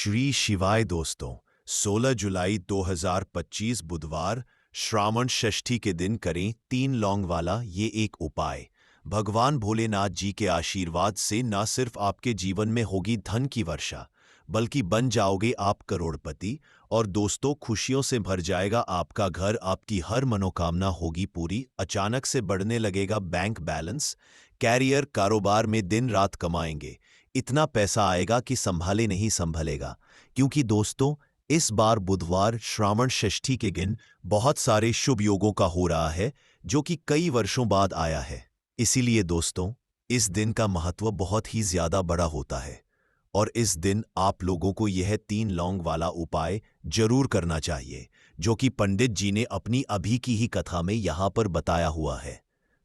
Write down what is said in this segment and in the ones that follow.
श्री शिवाय दोस्तों, 16 जुलाई 2025 बुधवार श्रावण षष्ठी के दिन करें 3 लौंग वाला ये एक उपाय। भगवान भोलेनाथ जी के आशीर्वाद से न सिर्फ आपके जीवन में होगी धन की वर्षा, बल्कि बन जाओगे आप करोड़पति। और दोस्तों, खुशियों से भर जाएगा आपका घर, आपकी हर मनोकामना होगी पूरी। अचानक से बढ़ने लगेगा बैंक बैलेंस, कैरियर, कारोबार में दिन रात कमाएंगे, इतना पैसा आएगा कि संभाले नहीं संभलेगा। क्योंकि दोस्तों, इस बार बुधवार श्रावण षष्ठी के दिन बहुत सारे शुभ योगों का हो रहा है, जो कि कई वर्षों बाद आया है। इसीलिए दोस्तों, इस दिन का महत्व बहुत ही ज्यादा बड़ा होता है और इस दिन आप लोगों को यह 3 लौंग वाला उपाय जरूर करना चाहिए, जो कि पंडित जी ने अपनी अभी की ही कथा में यहां पर बताया हुआ है।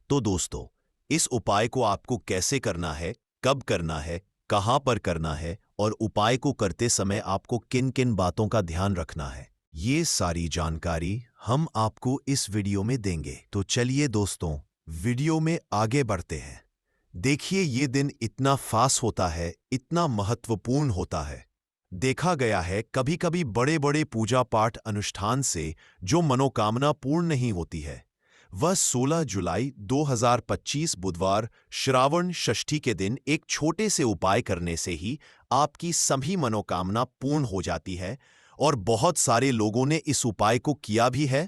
तो दोस्तों, इस उपाय को आपको कैसे करना है, कब करना है, कहां पर करना है और उपाय को करते समय आपको किन किन बातों का ध्यान रखना है, ये सारी जानकारी हम आपको इस वीडियो में देंगे। तो चलिए दोस्तों, वीडियो में आगे बढ़ते हैं। देखिए, ये दिन इतना खास होता है, इतना महत्वपूर्ण होता है। देखा गया है कभी कभी बड़े बड़े पूजा पाठ अनुष्ठान से जो मनोकामना पूर्ण नहीं होती है, वह 16 जुलाई 2025 बुधवार श्रावण षष्ठी के दिन एक छोटे से उपाय करने से ही आपकी सभी मनोकामना पूर्ण हो जाती है। और बहुत सारे लोगों ने इस उपाय को किया भी है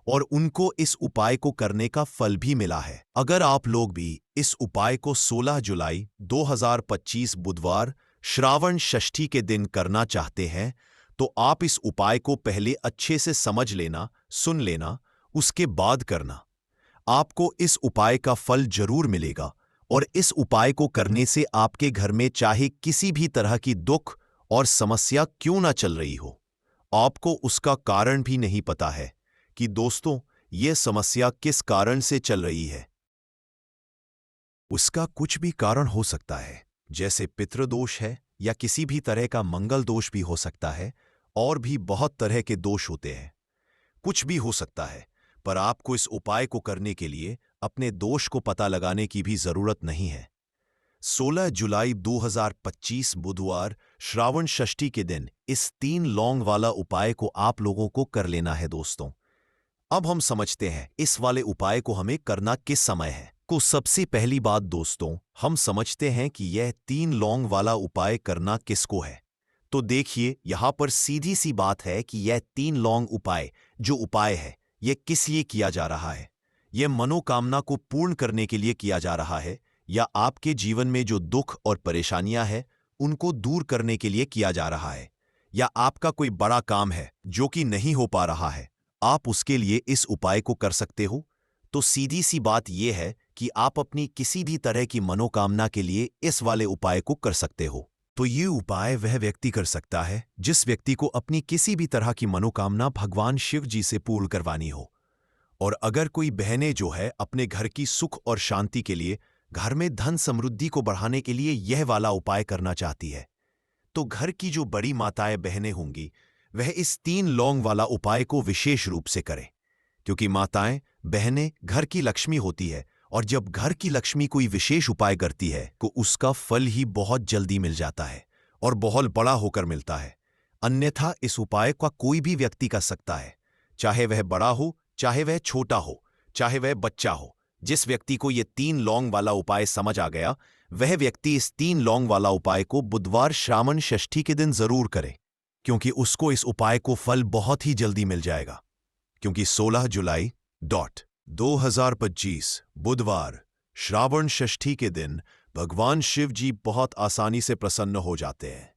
और उनको इस उपाय को करने का फल भी मिला है। अगर आप लोग भी इस उपाय को 16 जुलाई 2025 बुधवार श्रावण षष्ठी के दिन करना चाहते हैं, तो आप इस उपाय को पहले अच्छे से समझ लेना, सुन लेना, उसके बाद करना। आपको इस उपाय का फल जरूर मिलेगा और इस उपाय को करने से आपके घर में चाहे किसी भी तरह की दुख और समस्या क्यों ना चल रही हो, आपको उसका कारण भी नहीं पता है कि दोस्तों यह समस्या किस कारण से चल रही है। उसका कुछ भी कारण हो सकता है, जैसे पितृदोष है या किसी भी तरह का मंगल दोष भी हो सकता है, और भी बहुत तरह के दोष होते हैं। कुछ भी हो सकता है, पर आपको इस उपाय को करने के लिए अपने दोष को पता लगाने की भी जरूरत नहीं है। 16 जुलाई 2025 बुधवार श्रावण षष्ठी के दिन इस 3 लौंग वाला उपाय को आप लोगों को कर लेना है दोस्तों। अब हम समझते हैं इस वाले उपाय को हमें करना किस समय है। सबसे पहली बात दोस्तों, हम समझते हैं कि यह 3 लौंग वाला उपाय करना किसको है। तो देखिए, यहां पर सीधी सी बात है कि यह 3 लौंग उपाय जो उपाय है, यह किस लिए किया जा रहा है। यह मनोकामना को पूर्ण करने के लिए किया जा रहा है, या आपके जीवन में जो दुख और परेशानियां हैं उनको दूर करने के लिए किया जा रहा है, या आपका कोई बड़ा काम है जो कि नहीं हो पा रहा है, आप उसके लिए इस उपाय को कर सकते हो। तो सीधी सी बात यह है कि आप अपनी किसी भी तरह की मनोकामना के लिए इस वाले उपाय को कर सकते हो। तो ये उपाय वह व्यक्ति कर सकता है जिस व्यक्ति को अपनी किसी भी तरह की मनोकामना भगवान शिव जी से पूर्ण करवानी हो। और अगर कोई बहनें जो है अपने घर की सुख और शांति के लिए, घर में धन समृद्धि को बढ़ाने के लिए यह वाला उपाय करना चाहती है, तो घर की जो बड़ी माताएं बहनें होंगी वह इस 3 लौंग वाला उपाय को विशेष रूप से करें। क्योंकि माताएं बहनें घर की लक्ष्मी होती है, और जब घर की लक्ष्मी कोई विशेष उपाय करती है तो उसका फल ही बहुत जल्दी मिल जाता है और बहुत बड़ा होकर मिलता है। अन्यथा इस उपाय का कोई भी व्यक्ति कर सकता है, चाहे वह बड़ा हो, चाहे वह छोटा हो, चाहे वह बच्चा हो। जिस व्यक्ति को ये 3 लौंग वाला उपाय समझ आ गया, वह व्यक्ति इस 3 लौंग वाला उपाय को बुधवार श्रावण षष्ठी के दिन जरूर करे, क्योंकि उसको इस उपाय को फल बहुत ही जल्दी मिल जाएगा। क्योंकि 16 जुलाई 2025 बुधवार श्रावण षष्ठी के दिन भगवान शिव जी बहुत आसानी से प्रसन्न हो जाते हैं।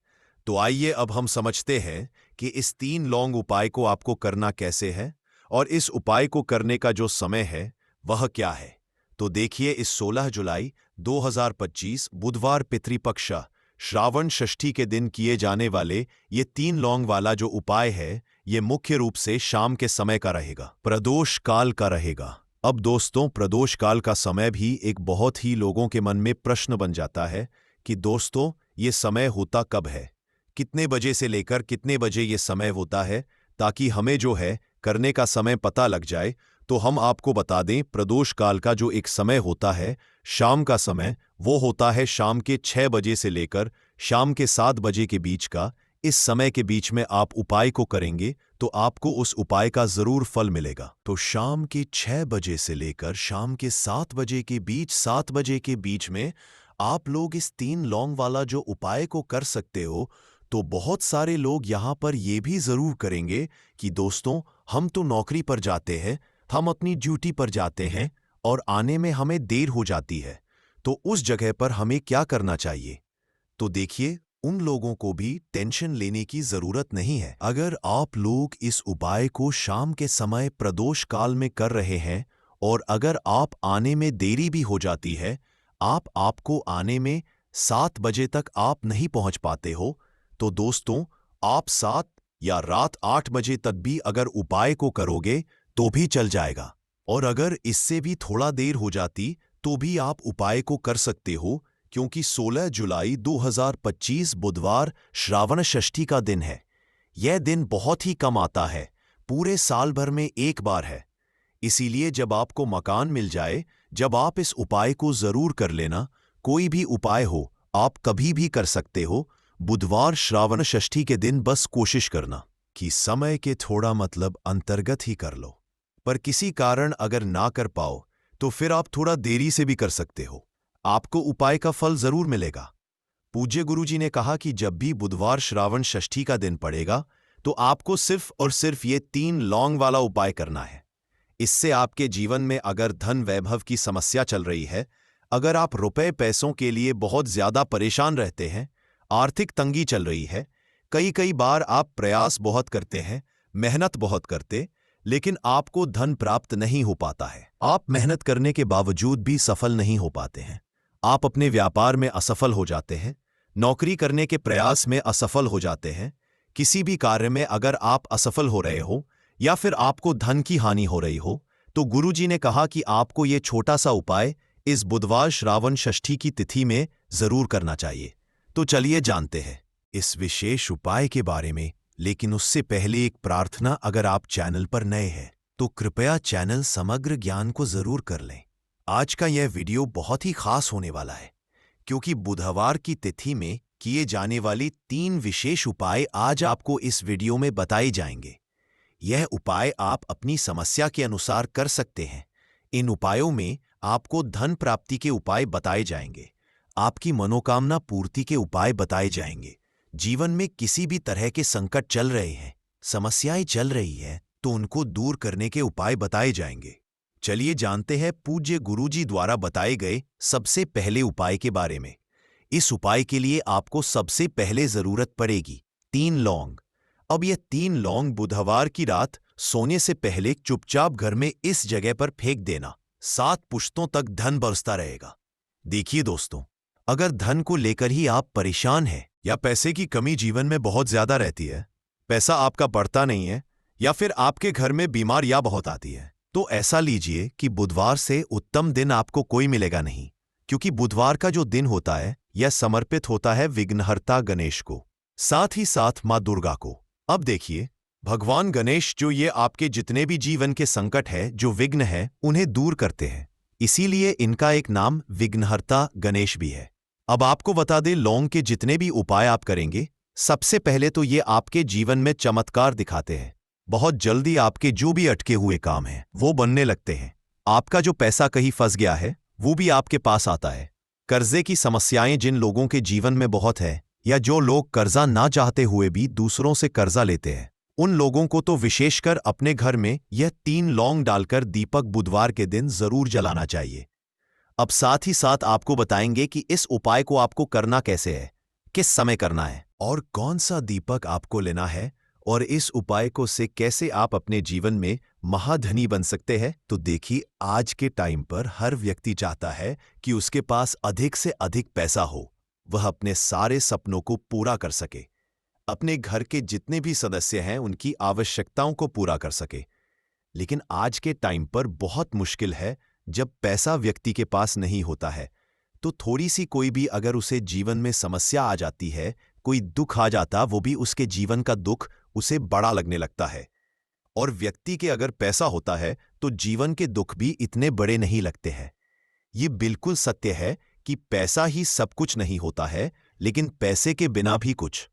तो आइए अब हम समझते हैं कि इस 3 लौंग उपाय को आपको करना कैसे है, और इस उपाय को करने का जो समय है वह क्या है। तो देखिए, इस 16 जुलाई 2025 बुधवार पितृपक्ष श्रावण षष्ठी के दिन किए जाने वाले ये 3 लौंग वाला जो उपाय है, ये मुख्य रूप से शाम के समय का रहेगा, प्रदोष काल का रहेगा। अब दोस्तों, प्रदोष काल का समय भी एक बहुत ही लोगों के मन में प्रश्न बन जाता है कि दोस्तों ये समय होता कब है, कितने बजे से लेकर कितने बजे ये समय होता है, ताकि हमें जो है करने का समय पता लग जाए। तो हम आपको बता दें, प्रदोष काल का जो एक समय होता है, शाम का समय, वो होता है शाम के 6 बजे से लेकर शाम के 7 बजे के बीच का। इस समय के बीच में आप उपाय को करेंगे तो आपको उस उपाय का जरूर फल मिलेगा। तो शाम के 6 बजे से लेकर शाम के 7 बजे के बीच, 7 बजे के बीच में आप लोग इस 3 लौंग वाला जो उपाय को कर सकते हो। तो बहुत सारे लोग यहाँ पर ये भी जरूर करेंगे कि दोस्तों, हम तो नौकरी पर जाते हैं, हम अपनी ड्यूटी पर जाते हैं और आने में हमें देर हो जाती है, तो उस जगह पर हमें क्या करना चाहिए? तो देखिए, उन लोगों को भी टेंशन लेने की जरूरत नहीं है। अगर आप लोग इस उपाय को शाम के समय प्रदोष काल में कर रहे हैं और अगर आप आने में देरी भी हो जाती है, आपको आने में 7 बजे तक आप नहीं पहुंच पाते हो, तो दोस्तों, आप 7 या रात 8 बजे तक भी अगर उपाय को करोगे तो भी चल जाएगा। और अगर इससे भी थोड़ा देर हो जाती तो भी आप उपाय को कर सकते हो, क्योंकि 16 जुलाई 2025 बुधवार श्रावण षष्ठी का दिन है। यह दिन बहुत ही कम आता है, पूरे साल भर में एक बार है। इसीलिए जब आपको मकान मिल जाए, जब आप इस उपाय को जरूर कर लेना। कोई भी उपाय हो, आप कभी भी कर सकते हो। बुधवार श्रावण षष्ठी के दिन बस कोशिश करना कि समय के थोड़ा मतलब अंतर्गत ही कर लो। पर किसी कारण अगर ना कर पाओ तो फिर आप थोड़ा देरी से भी कर सकते हो, आपको उपाय का फल जरूर मिलेगा। पूज्य गुरुजी ने कहा कि जब भी बुधवार श्रावण षष्ठी का दिन पड़ेगा तो आपको सिर्फ और सिर्फ ये 3 लौंग वाला उपाय करना है। इससे आपके जीवन में अगर धन वैभव की समस्या चल रही है, अगर आप रुपए पैसों के लिए बहुत ज्यादा परेशान रहते हैं, आर्थिक तंगी चल रही है, कई बार आप प्रयास बहुत करते हैं, मेहनत बहुत करते, लेकिन आपको धन प्राप्त नहीं हो पाता है। आप मेहनत करने के बावजूद भी सफल नहीं हो पाते हैं। आप अपने व्यापार में असफल हो जाते हैं, नौकरी करने के प्रयास में असफल हो जाते हैं, किसी भी कार्य में अगर आप असफल हो रहे हो या फिर आपको धन की हानि हो रही हो, तो गुरुजी ने कहा कि आपको ये छोटा सा उपाय इस बुधवार श्रावण षष्ठी की तिथि में जरूर करना चाहिए। तो चलिए जानते हैं इस विशेष उपाय के बारे में। लेकिन उससे पहले एक प्रार्थना, अगर आप चैनल पर नए हैं तो कृपया चैनल समग्र ज्ञान को जरूर कर लें। आज का यह वीडियो बहुत ही खास होने वाला है, क्योंकि बुधवार की तिथि में किए जाने वाली 3 विशेष उपाय आज आपको इस वीडियो में बताए जाएंगे। यह उपाय आप अपनी समस्या के अनुसार कर सकते हैं। इन उपायों में आपको धन प्राप्ति के उपाय बताए जाएंगे, आपकी मनोकामना पूर्ति के उपाय बताए जाएंगे। जीवन में किसी भी तरह के संकट चल रहे हैं, समस्याएं चल रही हैं, तो उनको दूर करने के उपाय बताए जाएंगे। चलिए जानते हैं पूज्य गुरुजी द्वारा बताए गए सबसे पहले उपाय के बारे में। इस उपाय के लिए आपको सबसे पहले जरूरत पड़ेगी 3 लौंग। अब यह 3 लौंग बुधवार की रात सोने से पहले चुपचाप घर में इस जगह पर फेंक देना। 7 पुश्तों तक धन बरसता रहेगा। देखिए दोस्तों, अगर धन को लेकर ही आप परेशान हैं या पैसे की कमी जीवन में बहुत ज्यादा रहती है, पैसा आपका बढ़ता नहीं है, या फिर आपके घर में बीमारियां बहुत आती है, तो ऐसा लीजिए कि बुधवार से उत्तम दिन आपको कोई मिलेगा नहीं, क्योंकि बुधवार का जो दिन होता है यह समर्पित होता है विघ्नहर्ता गणेश को, साथ ही साथ मां दुर्गा को। अब देखिए, भगवान गणेश जो ये आपके जितने भी जीवन के संकट है, जो विघ्न है, उन्हें दूर करते हैं। इसीलिए इनका एक नाम विघ्नहर्ता गणेश भी है। अब आपको बता दें, लौंग के जितने भी उपाय आप करेंगे, सबसे पहले तो ये आपके जीवन में चमत्कार दिखाते हैं। बहुत जल्दी आपके जो भी अटके हुए काम हैं वो बनने लगते हैं। आपका जो पैसा कहीं फंस गया है वो भी आपके पास आता है। कर्जे की समस्याएं जिन लोगों के जीवन में बहुत है, या जो लोग कर्जा ना चाहते हुए भी दूसरों से कर्जा लेते हैं, उन लोगों को तो विशेषकर अपने घर में यह 3 लौंग डालकर दीपक बुधवार के दिन जरूर जलाना चाहिए। अब साथ ही साथ आपको बताएंगे कि इस उपाय को आपको करना कैसे है, किस समय करना है और कौन सा दीपक आपको लेना है, और इस उपाय को से कैसे आप अपने जीवन में महाधनी बन सकते हैं। तो देखिए, आज के टाइम पर हर व्यक्ति चाहता है कि उसके पास अधिक से अधिक पैसा हो, वह अपने सारे सपनों को पूरा कर सके, अपने घर के जितने भी सदस्य हैं उनकी आवश्यकताओं को पूरा कर सके। लेकिन आज के टाइम पर बहुत मुश्किल है, जब पैसा व्यक्ति के पास नहीं होता है तो थोड़ी सी कोई भी अगर उसे जीवन में समस्या आ जाती है, कोई दुख आ जाता, वो भी उसके जीवन का दुख उसे बड़ा लगने लगता है। और व्यक्ति के अगर पैसा होता है तो जीवन के दुख भी इतने बड़े नहीं लगते हैं। ये बिल्कुल सत्य है कि पैसा ही सब कुछ नहीं होता है, लेकिन पैसे के बिना भी कुछ।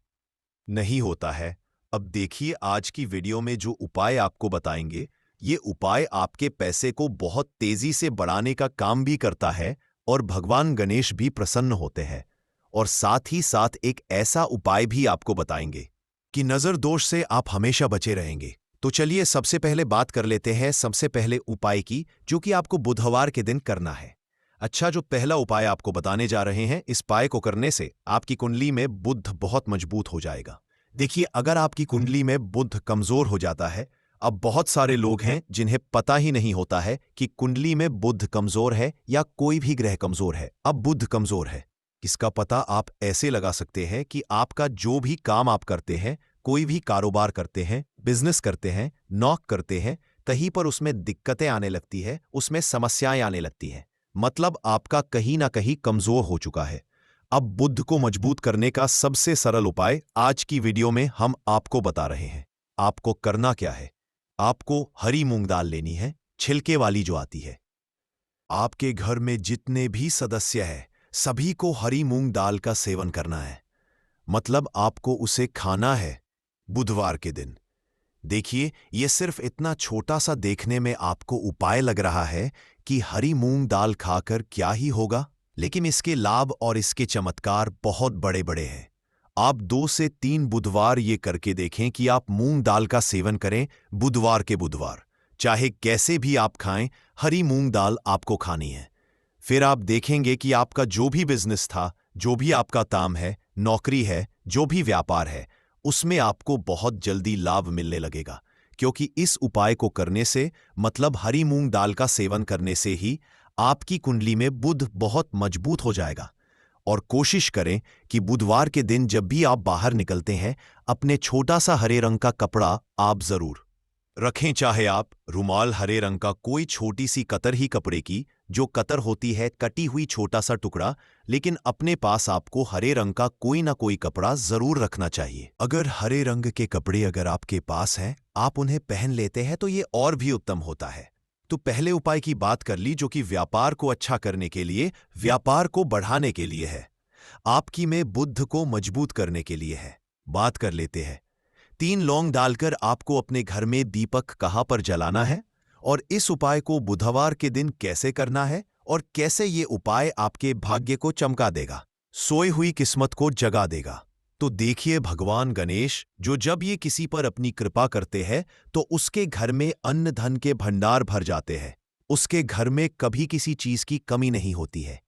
नहीं होता है। अब देखिए आज की वीडियो में जो उपाय आपको बताएंगे, ये उपाय आपके पैसे को बहुत तेजी से बढ़ाने का काम भी करता है और भगवान गणेश भी प्रसन्न होते हैं। और साथ ही साथ एक ऐसा उपाय भी आपको बताएंगे कि नजर दोष से आप हमेशा बचे रहेंगे। तो चलिए सबसे पहले बात कर लेते हैं सबसे पहले उपाय की, जो कि आपको बुधवार के दिन करना है। अच्छा, जो पहला उपाय आपको बताने जा रहे हैं, इस उपाय को करने से आपकी कुंडली में बुध बहुत मजबूत हो जाएगा। देखिए, अगर आपकी कुंडली में बुध कमजोर हो जाता है, अब बहुत सारे लोग हैं जिन्हें पता ही नहीं होता है कि कुंडली में बुध कमजोर है या कोई भी ग्रह कमजोर है। अब बुध कमजोर है, इसका पता आप ऐसे लगा सकते हैं कि आपका जो भी काम आप करते हैं, कोई भी कारोबार करते हैं, बिजनेस करते हैं, नौक करते हैं, कहीं पर उसमें दिक्कतें आने लगती है, उसमें समस्याएं आने लगती हैं। मतलब आपका कहीं ना कहीं कमजोर हो चुका है। अब बुध को मजबूत करने का सबसे सरल उपाय आज की वीडियो में हम आपको बता रहे हैं। आपको करना क्या है? आपको हरी मूंग दाल लेनी है, छिलके वाली जो आती है। आपके घर में जितने भी सदस्य हैं, सभी को हरी मूंग दाल का सेवन करना है। मतलब आपको उसे खाना है बुधवार के दिन। देखिए, ये सिर्फ इतना छोटा सा देखने में आपको उपाय लग रहा है कि हरी मूंग दाल खाकर क्या ही होगा, लेकिन इसके लाभ और इसके चमत्कार बहुत बड़े बड़े हैं। आप 2 से 3 बुधवार ये करके देखें कि आप मूंग दाल का सेवन करें बुधवार के बुधवार। चाहे कैसे भी आप खाएं, हरी मूंग दाल आपको खानी है। फिर आप देखेंगे कि आपका जो भी बिजनेस था, जो भी आपका काम है, नौकरी है, जो भी व्यापार है, उसमें आपको बहुत जल्दी लाभ मिलने लगेगा। क्योंकि इस उपाय को करने से, मतलब हरी मूंग दाल का सेवन करने से ही आपकी कुंडली में बुध बहुत मजबूत हो जाएगा। और कोशिश करें कि बुधवार के दिन जब भी आप बाहर निकलते हैं, अपने छोटा सा हरे रंग का कपड़ा आप जरूर रखें। चाहे आप रुमाल, हरे रंग का कोई छोटी सी कतर ही कपड़े की, जो कतर होती है कटी हुई छोटा सा टुकड़ा, लेकिन अपने पास आपको हरे रंग का कोई ना कोई कपड़ा जरूर रखना चाहिए। अगर हरे रंग के कपड़े अगर आपके पास हैं, आप उन्हें पहन लेते हैं तो ये और भी उत्तम होता है। तो पहले उपाय की बात कर ली, जो कि व्यापार को अच्छा करने के लिए, व्यापार को बढ़ाने के लिए है, आपकी में बुध को मजबूत करने के लिए है। बात कर लेते हैं। 3 लौंग डालकर आपको अपने घर में दीपक कहाँ पर जलाना है, और इस उपाय को बुधवार के दिन कैसे करना है, और कैसे ये उपाय आपके भाग्य को चमका देगा, सोई हुई किस्मत को जगा देगा। तो देखिए, भगवान गणेश जो जब ये किसी पर अपनी कृपा करते हैं, तो उसके घर में अन्न धन के भंडार भर जाते हैं। उसके घर में कभी किसी चीज की कमी नहीं होती है।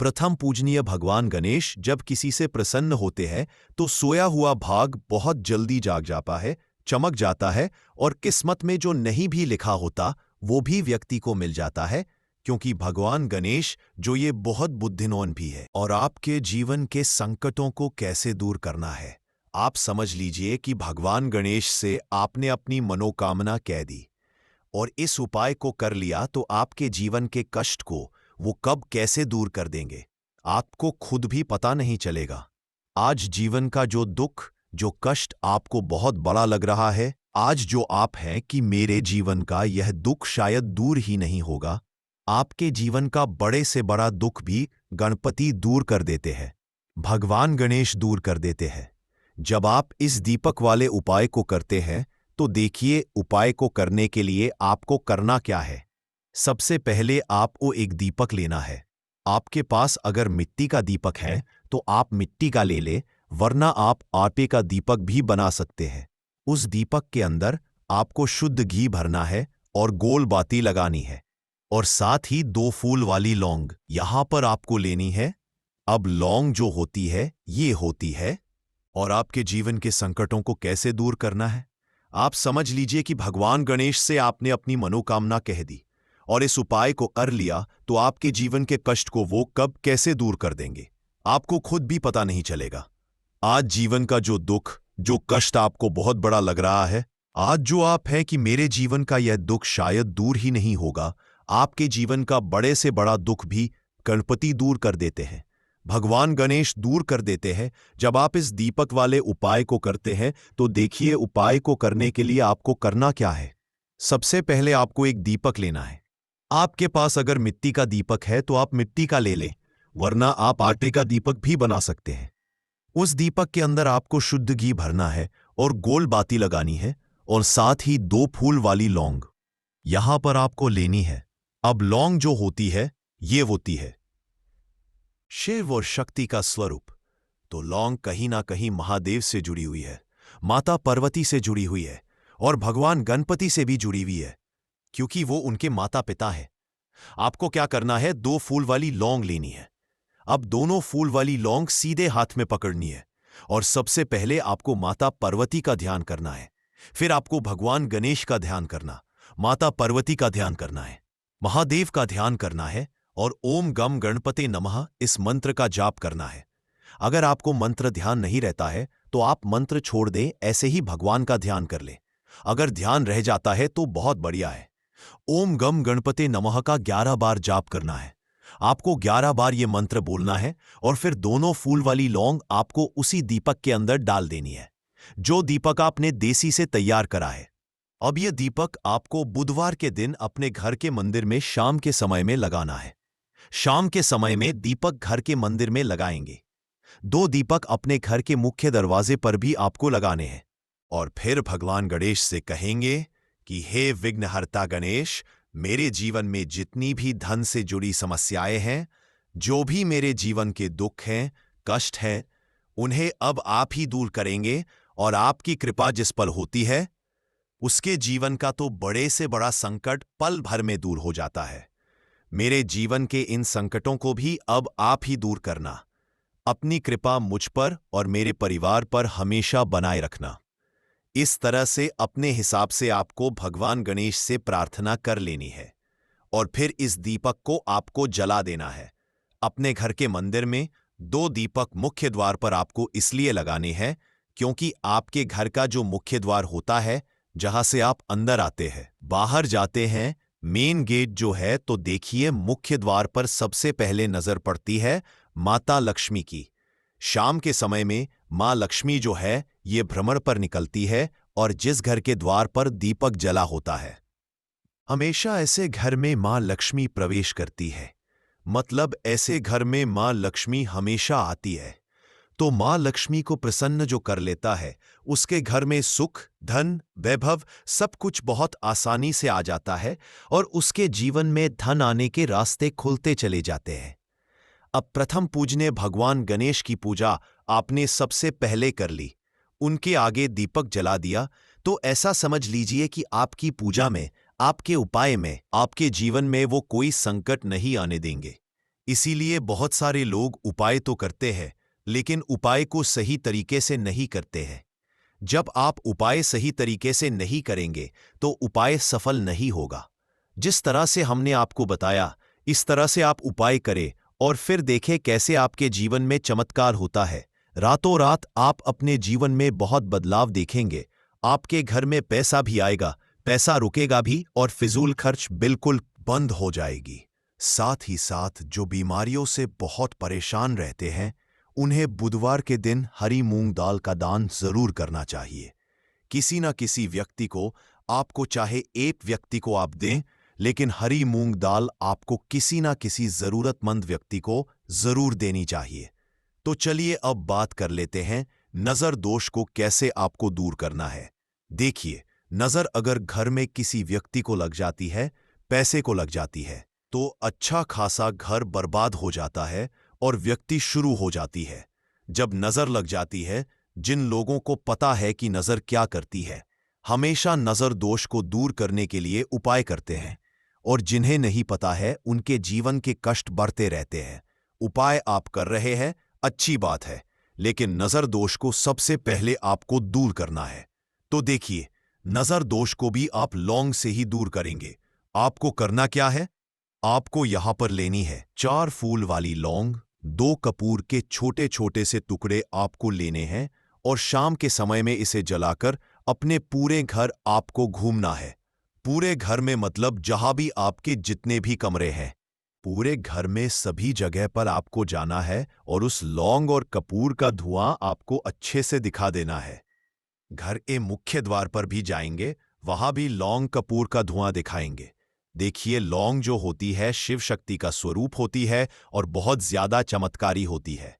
प्रथम पूजनीय भगवान गणेश जब किसी से प्रसन्न होते हैं, तो सोया हुआ भाग बहुत जल्दी जाग जाता है, चमक जाता है, और किस्मत में जो नहीं भी लिखा होता वो भी व्यक्ति को मिल जाता है। क्योंकि भगवान गणेश जो ये बहुत बुद्धिमान भी है। और आपके जीवन के संकटों को कैसे दूर करना है, आप समझ लीजिए कि भगवान गणेश से आपने अपनी मनोकामना कह दी और इस उपाय को कर लिया, तो आपके जीवन के कष्ट को वो कब कैसे दूर कर देंगे, आपको खुद भी पता नहीं चलेगा। आज जीवन का जो दुख, जो कष्ट आपको बहुत बड़ा लग रहा है, आज जो आप हैं कि मेरे जीवन का यह दुख शायद दूर ही नहीं होगा, आपके जीवन का बड़े से बड़ा दुख भी गणपति दूर कर देते हैं, भगवान गणेश दूर कर देते हैं। जब आप इस दीपक वाले उपाय को करते हैं, तो देखिए उपाय को करने के लिए आपको करना क्या है। सबसे पहले आपको एक दीपक लेना है। आपके पास अगर मिट्टी का दीपक है तो आप मिट्टी का ले ले, वरना आप आटे का दीपक भी बना सकते हैं। उस दीपक के अंदर आपको शुद्ध घी भरना है और गोल बाती लगानी है, और साथ ही 2 फूल वाली लौंग यहां पर आपको लेनी है। अब लौंग जो होती है ये होती है, और आपके जीवन के संकटों को कैसे दूर करना है, आप समझ लीजिए कि भगवान गणेश से आपने अपनी मनोकामना कह दी और इस उपाय को कर लिया, तो आपके जीवन के कष्ट को वो कब कैसे दूर कर देंगे, आपको खुद भी पता नहीं चलेगा। आज जीवन का जो दुख, जो कष्ट आपको बहुत बड़ा लग रहा है, आज जो आप हैं कि मेरे जीवन का यह दुख शायद दूर ही नहीं होगा, आपके जीवन का बड़े से बड़ा दुख भी गणपति दूर कर देते हैं, भगवान गणेश दूर कर देते हैं। जब आप इस दीपक वाले उपाय को करते हैं, तो देखिए उपाय को करने के लिए आपको करना क्या है। सबसे पहले आपको एक दीपक लेना है। आपके पास अगर मिट्टी का दीपक है तो आप मिट्टी का ले लें, वरना आप आटे का दीपक भी बना सकते हैं। उस दीपक के अंदर आपको शुद्ध घी भरना है और गोल बाती लगानी है और साथ ही 2 फूल वाली लौंग यहां पर आपको लेनी है। अब लौंग जो होती है ये होती है शिव और शक्ति का स्वरूप। तो लौंग कहीं ना कहीं महादेव से जुड़ी हुई है, माता पार्वती से जुड़ी हुई है और भगवान गणपति से भी जुड़ी हुई है, क्योंकि वो उनके माता पिता है। आपको क्या करना है, 2 फूल वाली लौंग लेनी है। अब दोनों फूल वाली लौंग सीधे हाथ में पकड़नी है और सबसे पहले आपको माता पार्वती का ध्यान करना है, फिर आपको भगवान गणेश का ध्यान करना, माता पार्वती का ध्यान करना है, महादेव का ध्यान करना है और ओम गम गणपते नमः इस मंत्र का जाप करना है। अगर आपको मंत्र ध्यान नहीं रहता है तो आप मंत्र छोड़ दें, ऐसे ही भगवान का ध्यान कर लें। अगर ध्यान रह जाता है तो बहुत बढ़िया है। ओम गम गणपते नमः का 11 बार जाप करना है। आपको 11 बार ये मंत्र बोलना है और फिर दोनों फूल वाली लौंग आपको उसी दीपक के अंदर डाल देनी है, जो दीपक आपने देसी से तैयार करा है। अब यह दीपक आपको बुधवार के दिन अपने घर के मंदिर में शाम के समय में लगाना है। शाम के समय में दीपक घर के मंदिर में लगाएंगे। 2 दीपक अपने घर के मुख्य दरवाजे पर भी आपको लगाने हैं और फिर भगवान गणेश से कहेंगे कि हे विघ्नहर्ता गणेश, मेरे जीवन में जितनी भी धन से जुड़ी समस्याएं हैं, जो भी मेरे जीवन के दुख हैं, कष्ट हैं, उन्हें अब आप ही दूर करेंगे और आपकी कृपा जिस पर होती है उसके जीवन का तो बड़े से बड़ा संकट पल भर में दूर हो जाता है। मेरे जीवन के इन संकटों को भी अब आप ही दूर करना। अपनी कृपा मुझ पर और मेरे परिवार पर हमेशा बनाए रखना। इस तरह से अपने हिसाब से आपको भगवान गणेश से प्रार्थना कर लेनी है और फिर इस दीपक को आपको जला देना है। अपने घर के मंदिर में 2 दीपक मुख्य द्वार पर आपको इसलिए लगाने हैं क्योंकि आपके घर का जो मुख्य द्वार होता है, जहां से आप अंदर आते हैं, बाहर जाते हैं, मेन गेट जो है, तो देखिए मुख्य द्वार पर सबसे पहले नजर पड़ती है माता लक्ष्मी की। शाम के समय में मां लक्ष्मी जो है ये भ्रमण पर निकलती है और जिस घर के द्वार पर दीपक जला होता है, हमेशा ऐसे घर में मां लक्ष्मी प्रवेश करती है। मतलब ऐसे घर में मां लक्ष्मी हमेशा आती है। तो मां लक्ष्मी को प्रसन्न जो कर लेता है, उसके घर में सुख, धन, वैभव सब कुछ बहुत आसानी से आ जाता है और उसके जीवन में धन आने के रास्ते खुलते चले जाते हैं। अब प्रथम पूजनीय भगवान गणेश की पूजा आपने सबसे पहले कर ली, उनके आगे दीपक जला दिया, तो ऐसा समझ लीजिए कि आपकी पूजा में, आपके उपाय में, आपके जीवन में वो कोई संकट नहीं आने देंगे। इसीलिए बहुत सारे लोग उपाय तो करते हैं, लेकिन उपाय को सही तरीके से नहीं करते हैं। जब आप उपाय सही तरीके से नहीं करेंगे तो उपाय सफल नहीं होगा। जिस तरह से हमने आपको बताया, इस तरह से आप उपाय करें और फिर देखें कैसे आपके जीवन में चमत्कार होता है। रातों रात आप अपने जीवन में बहुत बदलाव देखेंगे। आपके घर में पैसा भी आएगा, पैसा रुकेगा भी और फिजूल खर्च बिल्कुल बंद हो जाएगी। साथ ही साथ जो बीमारियों से बहुत परेशान रहते हैं, उन्हें बुधवार के दिन हरी मूंग दाल का दान जरूर करना चाहिए। किसी न किसी व्यक्ति को, आपको चाहे एक व्यक्ति को आप दें, लेकिन हरी मूंग दाल आपको किसी न किसी जरूरतमंद व्यक्ति को जरूर देनी चाहिए। तो चलिए अब बात कर लेते हैं नजर दोष को कैसे आपको दूर करना है। देखिए, नजर अगर घर में किसी व्यक्ति को लग जाती है, पैसे को लग जाती है, तो अच्छा खासा घर बर्बाद हो जाता है और व्यक्ति शुरू हो जाती है। जब नजर लग जाती है, जिन लोगों को पता है कि नजर क्या करती है, हमेशा नजर दोष को दूर करने के लिए उपाय करते हैं, और जिन्हें नहीं पता है उनके जीवन के कष्ट बढ़ते रहते हैं। उपाय आप कर रहे हैं, अच्छी बात है, लेकिन नजर दोष को सबसे पहले आपको दूर करना है। तो देखिए, नजर दोष को भी आप लौंग से ही दूर करेंगे। आपको करना क्या है, आपको यहां पर लेनी है 4 फूल वाली लौंग, 2 कपूर के छोटे छोटे से टुकड़े आपको लेने हैं और शाम के समय में इसे जलाकर अपने पूरे घर आपको घूमना है। पूरे घर में मतलब जहां भी आपके जितने भी कमरे हैं, पूरे घर में सभी जगह पर आपको जाना है और उस लौंग और कपूर का धुआं आपको अच्छे से दिखा देना है। घर के मुख्य द्वार पर भी जाएंगे, वहां भी लौंग कपूर का धुआं दिखाएंगे। देखिए, लौंग जो होती है शिव शक्ति का स्वरूप होती है और बहुत ज्यादा चमत्कारी होती है।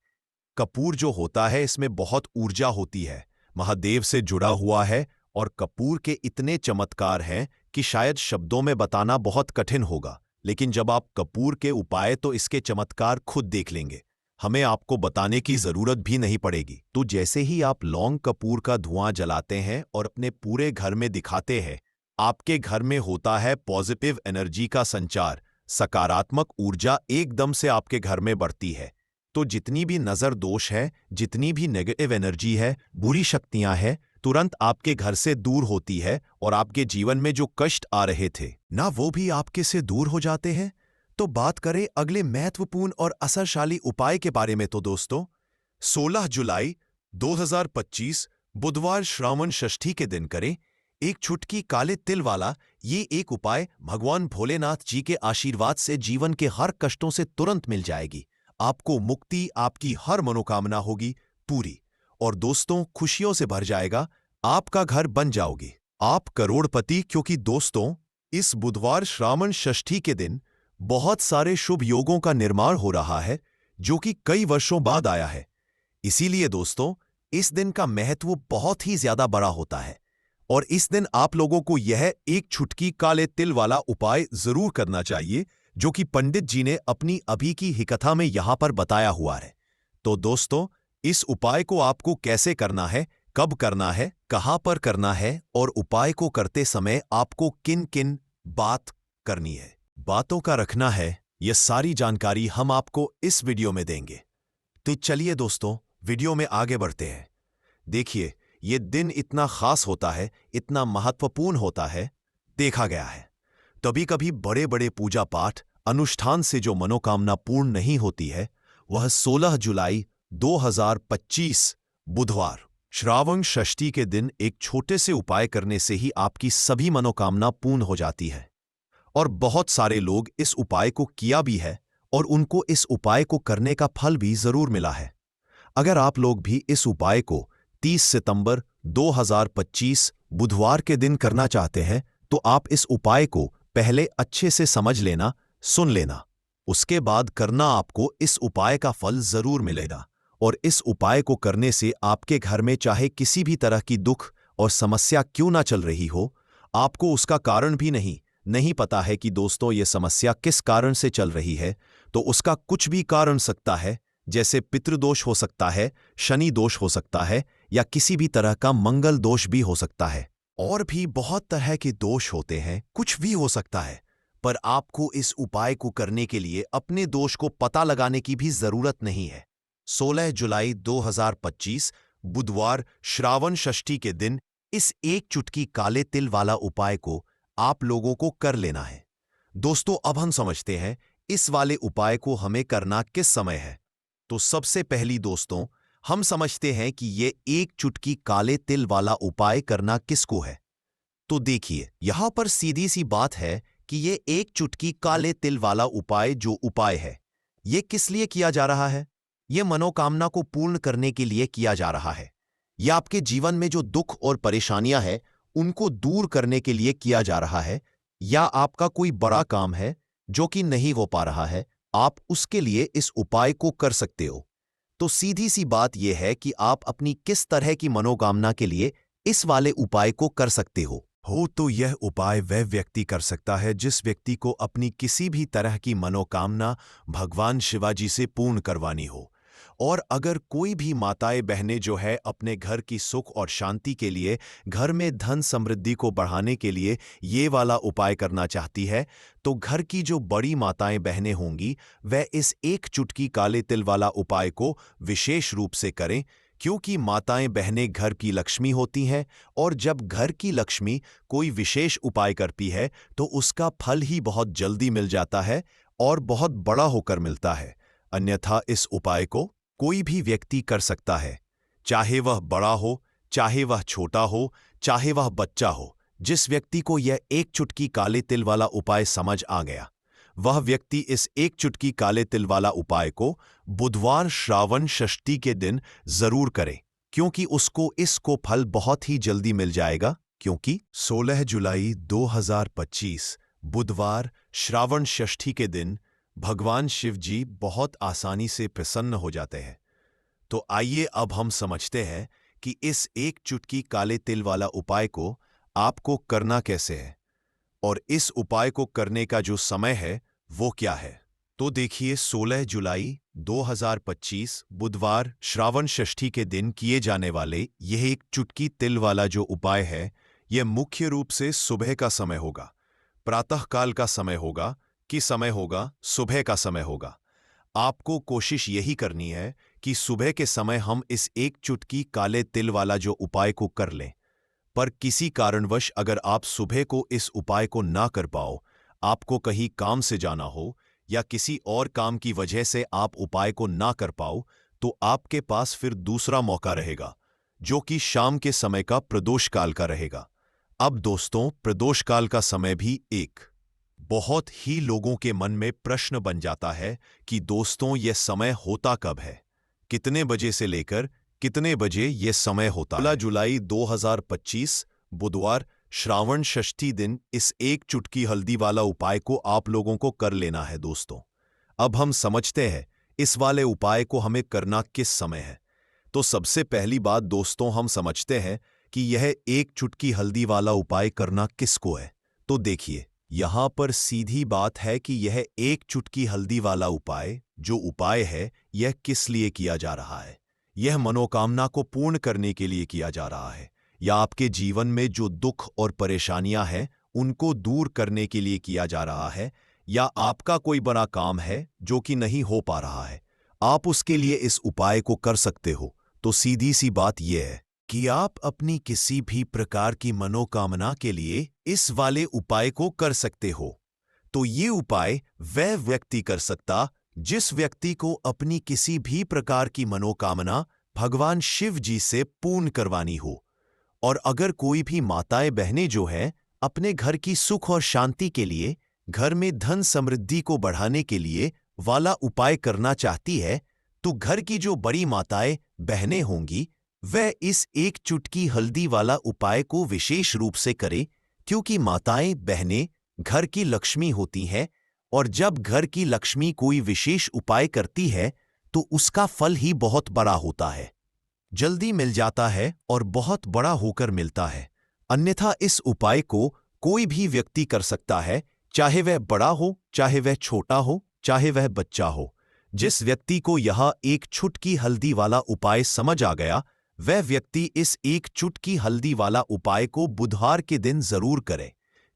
कपूर जो होता है इसमें बहुत ऊर्जा होती है, महादेव से जुड़ा हुआ है और कपूर के इतने चमत्कार हैं कि शायद शब्दों में बताना बहुत कठिन होगा। लेकिन जब आप कपूर के उपाय तो इसके चमत्कार खुद देख लेंगे, हमें आपको बताने की जरूरत भी नहीं पड़ेगी। तो जैसे ही आप लौंग कपूर का धुआं जलाते हैं और अपने पूरे घर में दिखाते हैं, आपके घर में होता है पॉजिटिव एनर्जी का संचार, सकारात्मक ऊर्जा एकदम से आपके घर में बढ़ती है। तो जितनी भी नजर दोष है, जितनी भी नेगेटिव एनर्जी है, बुरी शक्तियां हैं, तुरंत आपके घर से दूर होती है और आपके जीवन में जो कष्ट आ रहे थे ना, वो भी आपके से दूर हो जाते हैं। तो बात करें अगले महत्वपूर्ण और असरशाली उपाय के बारे में तो दोस्तों, 16 जुलाई 2025 बुधवार श्रावण षष्ठी के दिन करें एक चुटकी काले तिल वाला ये एक उपाय। भगवान भोलेनाथ जी के आशीर्वाद से जीवन के हर कष्टों से तुरंत मिल जाएगी, आपको मुक्ति, आपकी हर मनोकामना होगी पूरी, और दोस्तों खुशियों से भर जाएगा, आपका घर बन जाओगे आप करोड़पति। क्योंकि दोस्तों इस बुधवार श्रावण षष्ठी के दिन बहुत सारे शुभ योगों का निर्माण हो रहा है जो कि कई वर्षों बाद आया है। इसीलिए दोस्तों इस दिन का महत्व बहुत ही ज्यादा बड़ा होता है और इस दिन आप लोगों को यह एक चुटकी काले तिल वाला उपाय जरूर करना चाहिए जो कि पंडित जी ने अपनी अभी की ही कथा में यहां पर बताया हुआ है। तो दोस्तों इस उपाय को आपको कैसे करना है, कब करना है, कहां पर करना है और उपाय को करते समय आपको किन किन बात करनी है, बातों का रखना है, यह सारी जानकारी हम आपको इस वीडियो में देंगे। तो चलिए दोस्तों वीडियो में आगे बढ़ते हैं। देखिए ये दिन इतना खास होता है, इतना महत्वपूर्ण होता है, देखा गया है कभी कभी बड़े बड़े पूजा पाठ अनुष्ठान से जो मनोकामना पूर्ण नहीं होती है, वह 16 जुलाई 2025 बुधवार श्रावण षष्ठी के दिन एक छोटे से उपाय करने से ही आपकी सभी मनोकामना पूर्ण हो जाती है। और बहुत सारे लोग इस उपाय को किया भी है और उनको इस उपाय को करने का फल भी जरूर मिला है। अगर आप लोग भी इस उपाय को 30 सितंबर 2025 बुधवार के दिन करना चाहते हैं तो आप इस उपाय को पहले अच्छे से समझ लेना, सुन लेना, उसके बाद करना, आपको इस उपाय का फल जरूर मिलेगा। और इस उपाय को करने से आपके घर में चाहे किसी भी तरह की दुख और समस्या क्यों ना चल रही हो, आपको उसका कारण भी नहीं पता है कि दोस्तों ये समस्या किस कारण से चल रही है, तो उसका कुछ भी कारण सकता है, जैसे पितृदोष हो सकता है, शनि दोष हो सकता है, या किसी भी तरह का मंगल दोष भी हो सकता है, और भी बहुत तरह के दोष होते हैं, कुछ भी हो सकता है। पर आपको इस उपाय को करने के लिए अपने दोष को पता लगाने की भी जरूरत नहीं है। 16 जुलाई 2025 बुधवार श्रावण षष्ठी के दिन इस एक चुटकी काले तिल वाला उपाय को आप लोगों को कर लेना है। दोस्तों अब हम समझते हैं इस वाले उपाय को हमें करना किस समय है। तो सबसे पहली दोस्तों हम समझते हैं कि ये एक चुटकी काले तिल वाला उपाय करना किसको है। तो देखिए यहां पर सीधी सी बात है कि ये एक चुटकी काले तिल वाला उपाय जो उपाय है, ये किस लिए किया जा रहा है। ये मनोकामना को पूर्ण करने के लिए किया जा रहा है। यह आपके जीवन में जो दुख और परेशानियां हैं उनको दूर करने के लिए किया जा रहा है, या आपका कोई बड़ा काम है जो कि नहीं हो पा रहा है, आप उसके लिए इस उपाय को कर सकते हो। तो सीधी सी बात यह है कि आप अपनी किस तरह की मनोकामना के लिए इस वाले उपाय को कर सकते हो। तो यह उपाय वह व्यक्ति कर सकता है जिस व्यक्ति को अपनी किसी भी तरह की मनोकामना भगवान शिवाजी से पूर्ण करवानी हो। और अगर कोई भी माताएं बहनें जो है अपने घर की सुख और शांति के लिए, घर में धन समृद्धि को बढ़ाने के लिए ये वाला उपाय करना चाहती है, तो घर की जो बड़ी माताएं बहनें होंगी वह इस एक चुटकी काले तिल वाला उपाय को विशेष रूप से करें, क्योंकि माताएं बहनें घर की लक्ष्मी होती हैं और जब घर की लक्ष्मी कोई विशेष उपाय करती है तो उसका फल ही बहुत जल्दी मिल जाता है और बहुत बड़ा होकर मिलता है। अन्यथा इस उपाय को कोई भी व्यक्ति कर सकता है, चाहे वह बड़ा हो, चाहे वह छोटा हो, चाहे वह बच्चा हो। जिस व्यक्ति को यह एक चुटकी काले तिल वाला उपाय समझ आ गया, वह व्यक्ति इस एक चुटकी काले तिल वाला उपाय को बुधवार श्रावण षष्ठी के दिन जरूर करे, क्योंकि उसको इसको फल बहुत ही जल्दी मिल जाएगा। क्योंकि 16 जुलाई 2025 बुधवार श्रावण षष्ठी के दिन भगवान शिव जी बहुत आसानी से प्रसन्न हो जाते हैं। तो आइए अब हम समझते हैं कि इस एक चुटकी काले तिल वाला उपाय को आपको करना कैसे है और इस उपाय को करने का जो समय है वो क्या है। तो देखिए, 16 जुलाई 2025 बुधवार श्रावण षष्ठी के दिन किए जाने वाले यह एक चुटकी तिल वाला जो उपाय है, यह मुख्य रूप से सुबह का समय होगा, प्रातःकाल का समय होगा कि समय होगा, सुबह का समय होगा। आपको कोशिश यही करनी है कि सुबह के समय हम इस एक चुटकी काले तिल वाला जो उपाय को कर लें। पर किसी कारणवश अगर आप सुबह को इस उपाय को ना कर पाओ, आपको कहीं काम से जाना हो या किसी और काम की वजह से आप उपाय को ना कर पाओ, तो आपके पास फिर दूसरा मौका रहेगा, जो कि शाम के समय का प्रदोष काल का रहेगा। अब दोस्तों, प्रदोष काल का समय भी एक बहुत ही लोगों के मन में प्रश्न बन जाता है कि दोस्तों यह समय होता कब है, कितने बजे से लेकर कितने बजे यह समय होता है। 16 जुलाई 2025 बुधवार श्रावण षष्ठी दिन इस एक चुटकी हल्दी वाला उपाय को आप लोगों को कर लेना है दोस्तों। अब हम समझते हैं इस वाले उपाय को हमें करना किस समय है। तो सबसे पहली बात दोस्तों, हम समझते हैं कि यह एक चुटकी हल्दी वाला उपाय करना किसको है। तो देखिए, यहां पर सीधी बात है कि यह एक चुटकी हल्दी वाला उपाय जो उपाय है, यह किस लिए किया जा रहा है। यह मनोकामना को पूर्ण करने के लिए किया जा रहा है, या आपके जीवन में जो दुख और परेशानियां हैं उनको दूर करने के लिए किया जा रहा है, या आपका कोई बड़ा काम है जो कि नहीं हो पा रहा है, आप उसके लिए इस उपाय को कर सकते हो। तो सीधी सी बात यह है कि आप अपनी किसी भी प्रकार की मनोकामना के लिए इस वाले उपाय को कर सकते हो। तो ये उपाय वह व्यक्ति कर सकता जिस व्यक्ति को अपनी किसी भी प्रकार की मनोकामना भगवान शिव जी से पूर्ण करवानी हो। और अगर कोई भी माताएं बहनें जो हैं अपने घर की सुख और शांति के लिए, घर में धन समृद्धि को बढ़ाने के लिए वाला उपाय करना चाहती है, तो घर की जो बड़ी माताएं बहनें होंगी वह इस एक चुटकी हल्दी वाला उपाय को विशेष रूप से करे, क्योंकि माताएं बहनें घर की लक्ष्मी होती हैं, और जब घर की लक्ष्मी कोई विशेष उपाय करती है तो उसका फल ही बहुत बड़ा होता है, जल्दी मिल जाता है और बहुत बड़ा होकर मिलता है। अन्यथा इस उपाय को कोई भी व्यक्ति कर सकता है, चाहे वह बड़ा हो, चाहे वह छोटा हो, चाहे वह बच्चा हो। जिस व्यक्ति को यह एक चुटकी हल्दी वाला उपाय समझ आ गया, वह व्यक्ति इस एक चुटकी हल्दी वाला उपाय को बुधवार के दिन जरूर करे,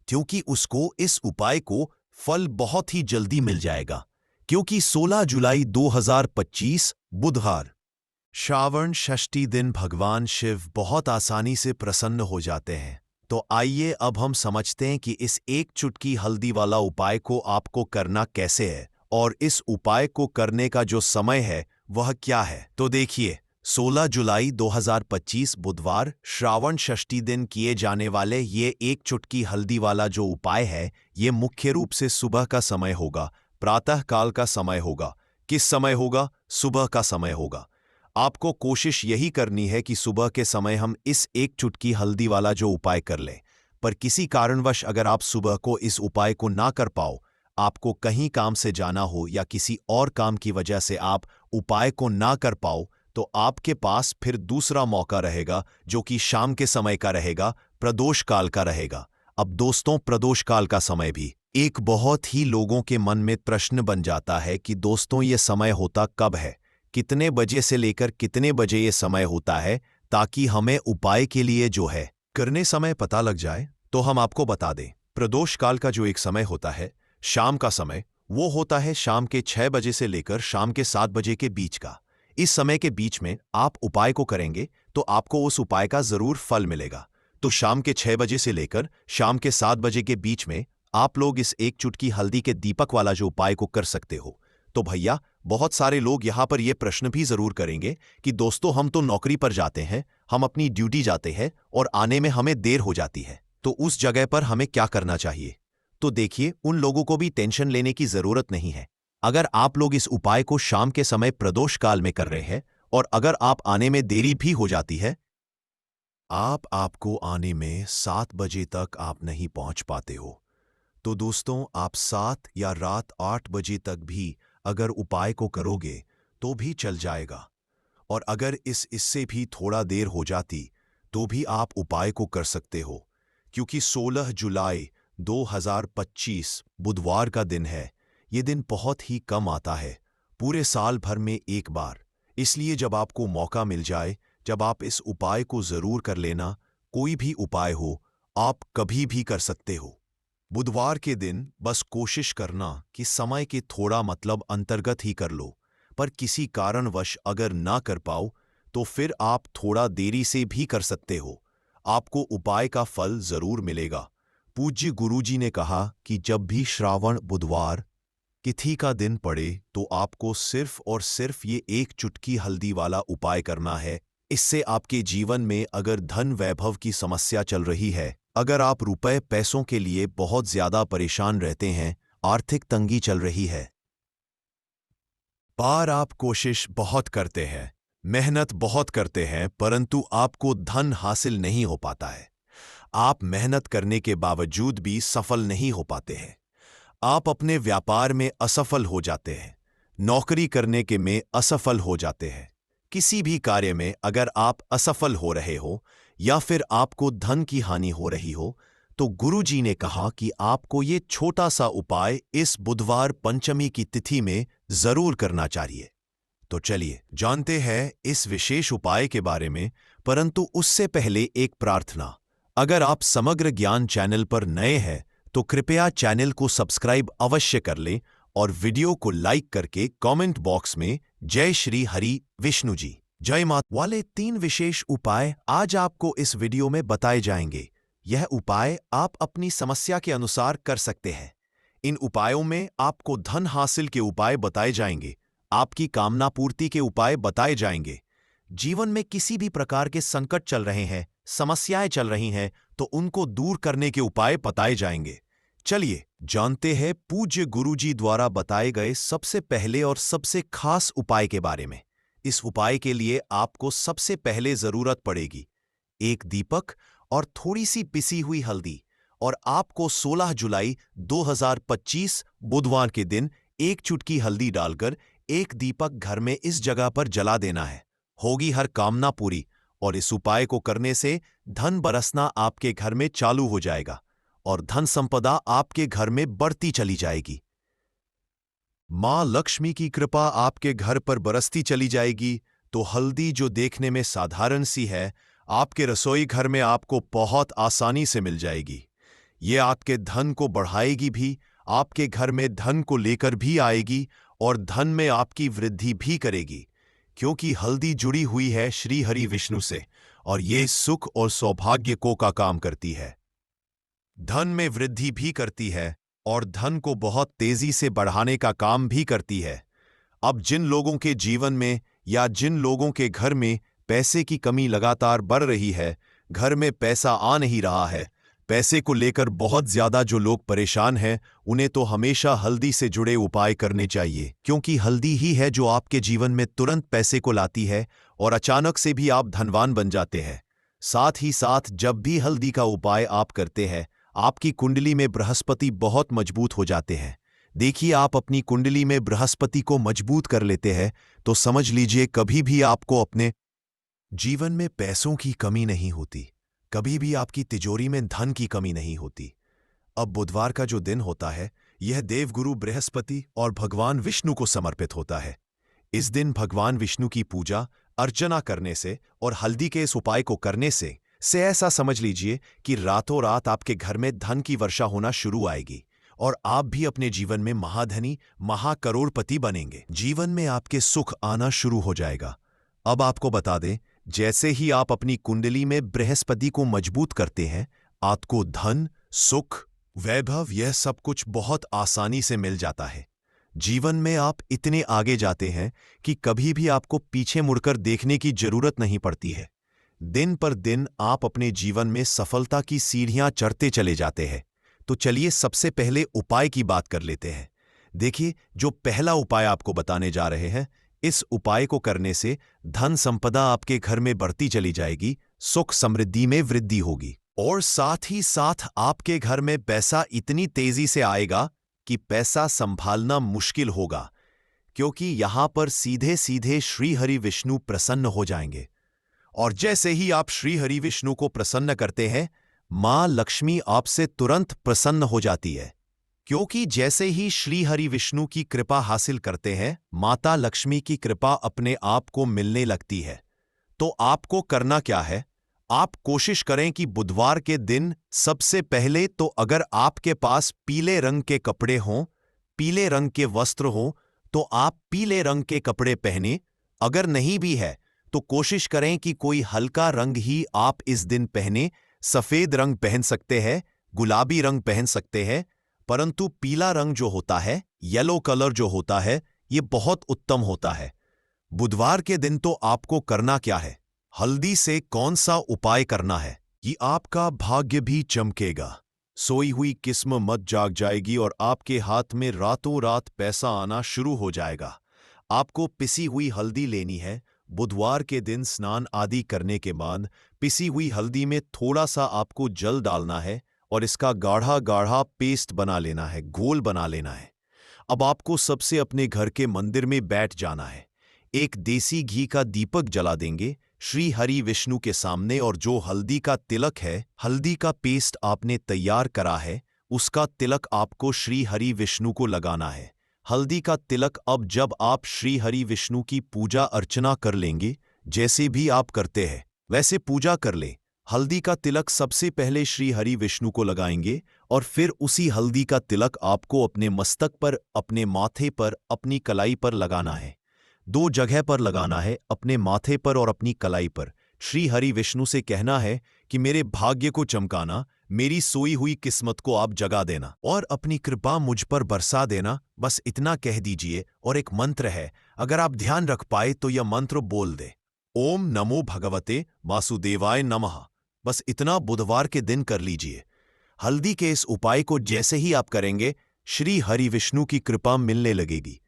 क्योंकि उसको इस उपाय को फल बहुत ही जल्दी मिल जाएगा। क्योंकि 16 जुलाई 2025 बुधवार श्रावण षष्ठी दिन भगवान शिव बहुत आसानी से प्रसन्न हो जाते हैं। तो आइए अब हम समझते हैं कि इस एक चुटकी हल्दी वाला उपाय को आपको करना कैसे है और इस उपाय को करने का जो समय है वह क्या है। तो देखिए, 16 जुलाई 2025 बुधवार श्रावण षष्ठी दिन किए जाने वाले ये एक चुटकी हल्दी वाला जो उपाय है, ये मुख्य रूप से सुबह का समय होगा, प्रातः काल का समय होगा। किस समय होगा? सुबह का समय होगा। आपको कोशिश यही करनी है कि सुबह के समय हम इस एक चुटकी हल्दी वाला जो उपाय कर लें। पर किसी कारणवश अगर आप सुबह को इस उपाय को ना कर पाओ, आपको कहीं काम से जाना हो या किसी और काम की वजह से आप उपाय को ना कर पाओ, तो आपके पास फिर दूसरा मौका रहेगा, जो कि शाम के समय का रहेगा, प्रदोष काल का रहेगा। अब दोस्तों, प्रदोष काल का समय भी एक बहुत ही लोगों के मन में प्रश्न बन जाता है कि दोस्तों ये समय होता कब है, कितने बजे से लेकर कितने बजे ये समय होता है, ताकि हमें उपाय के लिए जो है करने समय पता लग जाए। तो हम आपको बता दें, प्रदोष काल का जो एक समय होता है, शाम का समय, वो होता है शाम के 6 बजे से लेकर शाम के 7 बजे के बीच का। इस समय के बीच में आप उपाय को करेंगे तो आपको उस उपाय का जरूर फल मिलेगा। तो शाम के 6 बजे से लेकर शाम के 7 बजे के बीच में आप लोग इस एक चुटकी हल्दी के दीपक वाला जो उपाय को कर सकते हो। तो भैया, बहुत सारे लोग यहां पर यह प्रश्न भी जरूर करेंगे कि दोस्तों हम तो नौकरी पर जाते हैं, हम अपनी ड्यूटी जाते हैं और आने में हमें देर हो जाती है, तो उस जगह पर हमें क्या करना चाहिए। तो देखिए, उन लोगों को भी टेंशन लेने की जरूरत नहीं है। अगर आप लोग इस उपाय को शाम के समय प्रदोष काल में कर रहे हैं और अगर आप आने में देरी भी हो जाती है, आपको आने में 7 बजे तक आप नहीं पहुंच पाते हो, तो दोस्तों आप 7 या रात 8 बजे तक भी अगर उपाय को करोगे तो भी चल जाएगा। और अगर इससे भी थोड़ा देर हो जाती तो भी आप उपाय को कर सकते हो, क्योंकि 16 जुलाई 2025 बुधवार का दिन है। ये दिन बहुत ही कम आता है, पूरे साल भर में एक बार। इसलिए जब आपको मौका मिल जाए, जब आप इस उपाय को जरूर कर लेना। कोई भी उपाय हो, आप कभी भी कर सकते हो। बुधवार के दिन बस कोशिश करना कि समय के थोड़ा मतलब अंतर्गत ही कर लो, पर किसी कारणवश अगर ना कर पाओ तो फिर आप थोड़ा देरी से भी कर सकते हो। आपको उपाय का फल जरूर मिलेगा। पूज्य गुरुजी ने कहा कि जब भी श्रावण बुधवार तिथि का दिन पड़े तो आपको सिर्फ और सिर्फ ये एक चुटकी हल्दी वाला उपाय करना है। इससे आपके जीवन में अगर धन वैभव की समस्या चल रही है, अगर आप रुपए पैसों के लिए बहुत ज्यादा परेशान रहते हैं, आर्थिक तंगी चल रही है, पर आप कोशिश बहुत करते हैं, मेहनत बहुत करते हैं, परंतु आपको धन हासिल नहीं हो पाता है, आप मेहनत करने के बावजूद भी सफल नहीं हो पाते हैं, आप अपने व्यापार में असफल हो जाते हैं, नौकरी करने के में असफल हो जाते हैं, किसी भी कार्य में अगर आप असफल हो रहे हो या फिर आपको धन की हानि हो रही हो, तो गुरुजी ने कहा कि आपको ये छोटा सा उपाय इस बुधवार पंचमी की तिथि में जरूर करना चाहिए। तो चलिए जानते हैं इस विशेष उपाय के बारे में, परंतु उससे पहले एक प्रार्थना। अगर आप समग्र ज्ञान चैनल पर नए हैं तो कृपया चैनल को सब्सक्राइब अवश्य कर लें और वीडियो को लाइक करके कमेंट बॉक्स में जय श्री हरि विष्णु जी, जय माता वाले 3 विशेष उपाय आज आपको इस वीडियो में बताए जाएंगे। यह उपाय आप अपनी समस्या के अनुसार कर सकते हैं। इन उपायों में आपको धन हासिल के उपाय बताए जाएंगे, आपकी कामना पूर्ति के उपाय बताए जाएंगे। जीवन में किसी भी प्रकार के संकट चल रहे हैं, समस्याएं चल रही हैं, तो उनको दूर करने के उपाय बताए जाएंगे। चलिए जानते हैं पूज्य गुरुजी द्वारा बताए गए सबसे पहले और सबसे खास उपाय के बारे में। इस उपाय के लिए आपको सबसे पहले जरूरत पड़ेगी एक दीपक और थोड़ी सी पिसी हुई हल्दी, और आपको 16 जुलाई 2025 बुधवार के दिन एक चुटकी हल्दी डालकर एक दीपक घर में इस जगह पर जला देना है। होगी हर कामना पूरी, और इस उपाय को करने से धन बरसना आपके घर में चालू हो जाएगा और धन संपदा आपके घर में बढ़ती चली जाएगी। मां लक्ष्मी की कृपा आपके घर पर बरसती चली जाएगी। तो हल्दी जो देखने में साधारण सी है, आपके रसोई घर में आपको बहुत आसानी से मिल जाएगी। ये आपके धन को बढ़ाएगी भी, आपके घर में धन को लेकर भी आएगी और धन में आपकी वृद्धि भी करेगी, क्योंकि हल्दी जुड़ी हुई है श्री हरि विष्णु से और ये सुख और सौभाग्य को का काम करती है, धन में वृद्धि भी करती है और धन को बहुत तेजी से बढ़ाने का काम भी करती है। अब जिन लोगों के जीवन में या जिन लोगों के घर में पैसे की कमी लगातार बढ़ रही है, घर में पैसा आ नहीं रहा है, पैसे को लेकर बहुत ज्यादा जो लोग परेशान हैं, उन्हें तो हमेशा हल्दी से जुड़े उपाय करने चाहिए, क्योंकि हल्दी ही है जो आपके जीवन में तुरंत पैसे को लाती है और अचानक से भी आप धनवान बन जाते हैं। साथ ही साथ जब भी हल्दी का उपाय आप करते हैं, आपकी कुंडली में बृहस्पति बहुत मजबूत हो जाते हैं। देखिए, आप अपनी कुंडली में बृहस्पति को मजबूत कर लेते हैं तो समझ लीजिए कभी भी आपको अपने जीवन में पैसों की कमी नहीं होती, कभी भी आपकी तिजोरी में धन की कमी नहीं होती। अब बुधवार का जो दिन होता है, यह देवगुरु बृहस्पति और भगवान विष्णु को समर्पित होता है। इस दिन भगवान विष्णु की पूजा अर्चना करने से और हल्दी के इस उपाय को करने से ऐसा समझ लीजिए कि रातों रात आपके घर में धन की वर्षा होना शुरू आएगी और आप भी अपने जीवन में महाधनी महाकरोड़पति बनेंगे। जीवन में आपके सुख आना शुरू हो जाएगा। अब आपको बता दें, जैसे ही आप अपनी कुंडली में बृहस्पति को मजबूत करते हैं, आपको धन, सुख, वैभव यह सब कुछ बहुत आसानी से मिल जाता है। जीवन में आप इतने आगे जाते हैं कि कभी भी आपको पीछे मुड़कर देखने की जरूरत नहीं पड़ती है। दिन पर दिन आप अपने जीवन में सफलता की सीढ़ियां चढ़ते चले जाते हैं। तो चलिए सबसे पहले उपाय की बात कर लेते हैं। देखिए, जो पहला उपाय आपको बताने जा रहे हैं, इस उपाय को करने से धन संपदा आपके घर में बढ़ती चली जाएगी, सुख समृद्धि में वृद्धि होगी और साथ ही साथ आपके घर में पैसा इतनी तेजी से आएगा कि पैसा संभालना मुश्किल होगा, क्योंकि यहाँ पर सीधे सीधे श्री हरि विष्णु प्रसन्न हो जाएंगे। और जैसे ही आप श्री हरि विष्णु को प्रसन्न करते हैं, मां लक्ष्मी आपसे तुरंत प्रसन्न हो जाती है। क्योंकि जैसे ही श्री हरि विष्णु की कृपा हासिल करते हैं, माता लक्ष्मी की कृपा अपने आप को मिलने लगती है। तो आपको करना क्या है? आप कोशिश करें कि बुधवार के दिन सबसे पहले तो अगर आपके पास पीले रंग के कपड़े हों, पीले रंग के वस्त्र हों, तो आप पीले रंग के कपड़े पहने। अगर नहीं भी है तो कोशिश करें कि कोई हल्का रंग ही आप इस दिन पहने। सफेद रंग पहन सकते हैं, गुलाबी रंग पहन सकते हैं, परंतु पीला रंग जो होता है, येलो कलर जो होता है, ये बहुत उत्तम होता है। बुधवार के दिन तो आपको करना क्या है? हल्दी से कौन सा उपाय करना है कि आपका भाग्य भी चमकेगा, सोई हुई किस्म मत जाग जाएगी और आपके हाथ में रातों रात पैसा आना शुरू हो जाएगा। आपको पिसी हुई हल्दी लेनी है। बुधवार के दिन स्नान आदि करने के बाद पिसी हुई हल्दी में थोड़ा सा आपको जल डालना है और इसका गाढ़ा गाढ़ा पेस्ट बना लेना है, घोल बना लेना है। अब आपको सबसे अपने घर के मंदिर में बैठ जाना है। एक देसी घी का दीपक जला देंगे श्री हरि विष्णु के सामने, और जो हल्दी का तिलक है, हल्दी का पेस्ट आपने तैयार करा है, उसका तिलक आपको श्री हरि विष्णु को लगाना है। हल्दी का तिलक अब जब आप श्री हरि विष्णु की पूजा अर्चना कर लेंगे, जैसे भी आप करते हैं वैसे पूजा कर ले। हल्दी का तिलक सबसे पहले श्री हरि विष्णु को लगाएंगे और फिर उसी हल्दी का तिलक आपको अपने मस्तक पर, अपने माथे पर, अपनी कलाई पर लगाना है। 2 जगह पर लगाना है, अपने माथे पर और अपनी कलाई पर। श्री हरि विष्णु से कहना है कि मेरे भाग्य को चमकाना, मेरी सोई हुई किस्मत को आप जगा देना और अपनी कृपा मुझ पर बरसा देना। बस इतना कह दीजिए। और एक मंत्र है, अगर आप ध्यान रख पाए तो यह मंत्र बोल दे, ओम नमो भगवते वासुदेवाय नमः। बस इतना बुधवार के दिन कर लीजिए। हल्दी के इस उपाय को जैसे ही आप करेंगे, श्री हरि विष्णु की कृपा मिलने लगेगी।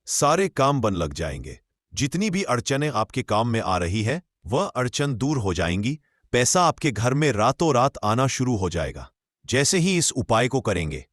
सारे काम बन लग जाएंगे। जितनी भी अड़चनें आपके काम में आ रही है, वह अड़चन दूर हो जाएंगी। पैसा आपके घर में रातों रात आना शुरू हो जाएगा जैसे ही इस उपाय को करेंगे।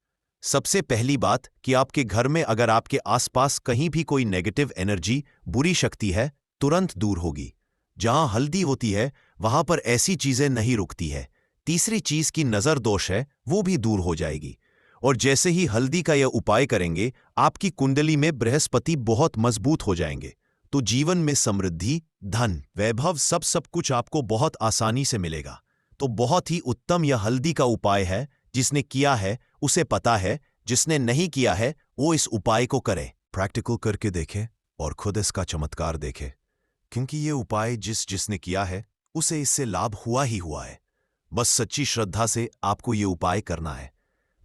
सबसे पहली बात कि आपके घर में अगर आपके आसपास कहीं भी कोई नेगेटिव एनर्जी, बुरी शक्ति है, तुरंत दूर होगी। जहां हल्दी होती है वहां पर ऐसी चीजें नहीं रुकती है। तीसरी चीज की नजर दोष है, वो भी दूर हो जाएगी। और जैसे ही हल्दी का यह उपाय करेंगे, आपकी कुंडली में बृहस्पति बहुत मजबूत हो जाएंगे। तो जीवन में समृद्धि, धन, वैभव, सब कुछ आपको बहुत आसानी से मिलेगा। तो बहुत ही उत्तम यह हल्दी का उपाय है। जिसने किया है उसे पता है, जिसने नहीं किया है वो इस उपाय को करे, प्रैक्टिकल करके देखे और खुद इसका चमत्कार देखे। क्योंकि ये उपाय जिसने किया है उसे इससे लाभ हुआ ही हुआ है। बस सच्ची श्रद्धा से आपको ये उपाय करना है।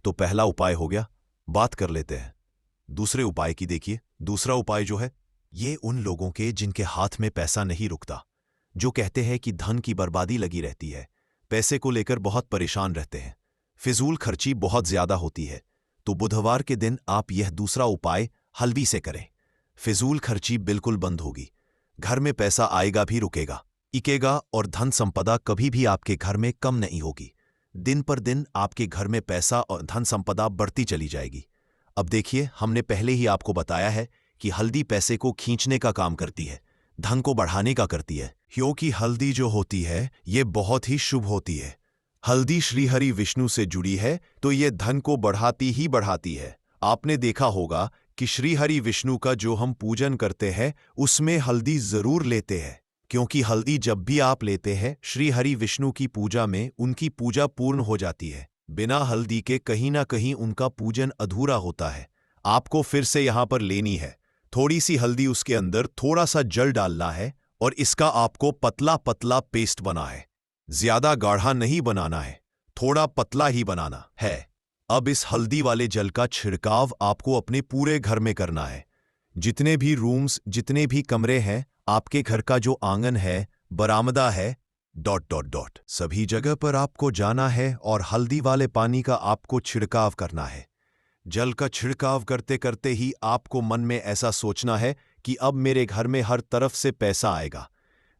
तो पहला उपाय हो गया, बात कर लेते हैं दूसरे उपाय की। देखिए, दूसरा उपाय जो है, ये उन लोगों के जिनके हाथ में पैसा नहीं रुकता, जो कहते हैं कि धन की बर्बादी लगी रहती है, पैसे को लेकर बहुत परेशान रहते हैं, फिजूल खर्ची बहुत ज्यादा होती है। तो बुधवार के दिन आप यह दूसरा उपाय हल्दी से करें। फिजूल खर्ची बिल्कुल बंद होगी, घर में पैसा आएगा भी रुकेगा, इकेगा, और धन संपदा कभी भी आपके घर में कम नहीं होगी। दिन पर दिन आपके घर में पैसा और धन संपदा बढ़ती चली जाएगी। अब देखिए, हमने पहले ही आपको बताया है कि हल्दी पैसे को खींचने का काम करती है, धन को बढ़ाने का करती है। क्योंकि हल्दी जो होती है ये बहुत ही शुभ होती है। हल्दी श्री हरि विष्णु से जुड़ी है तो ये धन को बढ़ाती ही बढ़ाती है। आपने देखा होगा कि श्री हरि विष्णु का जो हम पूजन करते हैं उसमें हल्दी जरूर लेते हैं, क्योंकि हल्दी जब भी आप लेते हैं श्री हरि विष्णु की पूजा में, उनकी पूजा पूर्ण हो जाती है। बिना हल्दी के कहीं ना कहीं उनका पूजन अधूरा होता है। आपको फिर से यहां पर लेनी है थोड़ी सी हल्दी, उसके अंदर थोड़ा सा जल डालना है और इसका आपको पतला पतला पेस्ट बना है। ज्यादा गाढ़ा नहीं बनाना है, थोड़ा पतला ही बनाना है। अब इस हल्दी वाले जल का छिड़काव आपको अपने पूरे घर में करना है। जितने भी रूम्स, जितने भी कमरे हैं, आपके घर का जो आंगन है, बरामदा है, ... सभी जगह पर आपको जाना है और हल्दी वाले पानी का आपको छिड़काव करना है। जल का छिड़काव करते करते ही आपको मन में ऐसा सोचना है कि अब मेरे घर में हर तरफ से पैसा आएगा,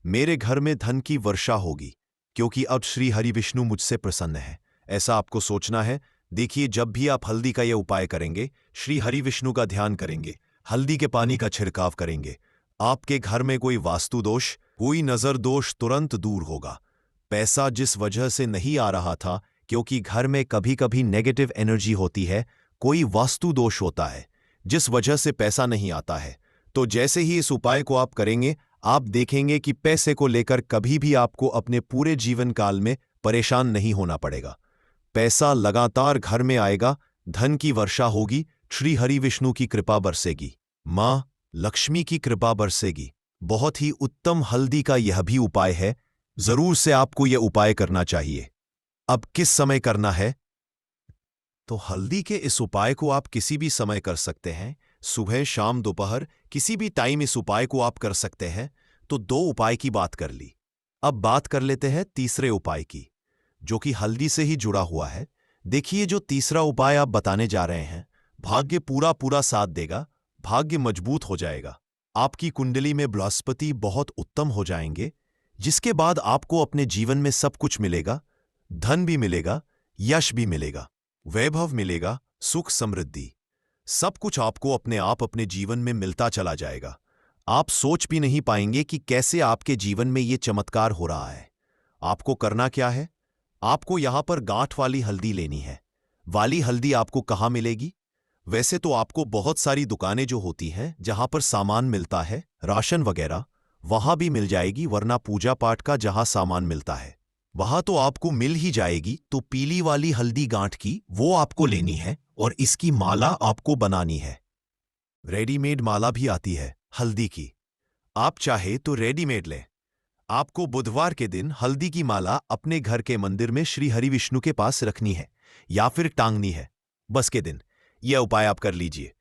मेरे घर में धन की वर्षा होगी, क्योंकि अब श्री हरि विष्णु मुझसे प्रसन्न है। ऐसा आपको सोचना है। देखिए, जब भी आप हल्दी का यह उपाय करेंगे, श्री हरि विष्णु का ध्यान करेंगे, हल्दी के पानी का छिड़काव करेंगे। आपके घर में कोई वास्तु दोष, कोई नजर दोष तुरंत दूर होगा। पैसा जिस वजह से नहीं आ रहा था, क्योंकि घर में कभी कभी नेगेटिव एनर्जी होती है, कोई वास्तु दोष होता है जिस वजह से पैसा नहीं आता है, तो जैसे ही इस उपाय को आप करेंगे, आप देखेंगे कि पैसे को लेकर कभी भी आपको अपने पूरे जीवन काल में परेशान नहीं होना पड़ेगा। पैसा लगातार घर में आएगा, धन की वर्षा होगी, श्री हरि विष्णु की कृपा बरसेगी, मां लक्ष्मी की कृपा बरसेगी। बहुत ही उत्तम हल्दी का यह भी उपाय है, जरूर से आपको यह उपाय करना चाहिए। अब किस समय करना है? तो हल्दी के इस उपाय को आप किसी भी समय कर सकते हैं, सुबह, शाम, दोपहर, किसी भी टाइम इस उपाय को आप कर सकते हैं। तो 2 उपाय की बात कर ली। अब बात कर लेते हैं तीसरे उपाय की, जो कि हल्दी से ही जुड़ा हुआ है। देखिए, जो तीसरा उपाय आप बताने जा रहे हैं, भाग्य पूरा पूरा साथ देगा, भाग्य मजबूत हो जाएगा, आपकी कुंडली में बृहस्पति बहुत उत्तम हो जाएंगे, जिसके बाद आपको अपने जीवन में सब कुछ मिलेगा। धन भी मिलेगा, यश भी मिलेगा, वैभव मिलेगा, सुख समृद्धि, सब कुछ आपको अपने आप अपने जीवन में मिलता चला जाएगा। आप सोच भी नहीं पाएंगे कि कैसे आपके जीवन में ये चमत्कार हो रहा है। आपको करना क्या है? आपको यहां पर गांठ वाली हल्दी लेनी है। वाली हल्दी आपको कहां मिलेगी? वैसे तो आपको बहुत सारी दुकानें जो होती हैं, जहां पर सामान मिलता है, राशन वगैरह, वहां भी मिल जाएगी, वरना पूजा पाठ का जहां सामान मिलता है वहां तो आपको मिल ही जाएगी। तो पीली वाली हल्दी गांठ की वो आपको लेनी है और इसकी माला आपको बनानी है। रेडीमेड माला भी आती है हल्दी की, आप चाहे तो रेडीमेड लें। आपको बुधवार के दिन हल्दी की माला अपने घर के मंदिर में श्री हरि विष्णु के पास रखनी है या फिर टांगनी है। बस के दिन यह उपाय आप कर लीजिए।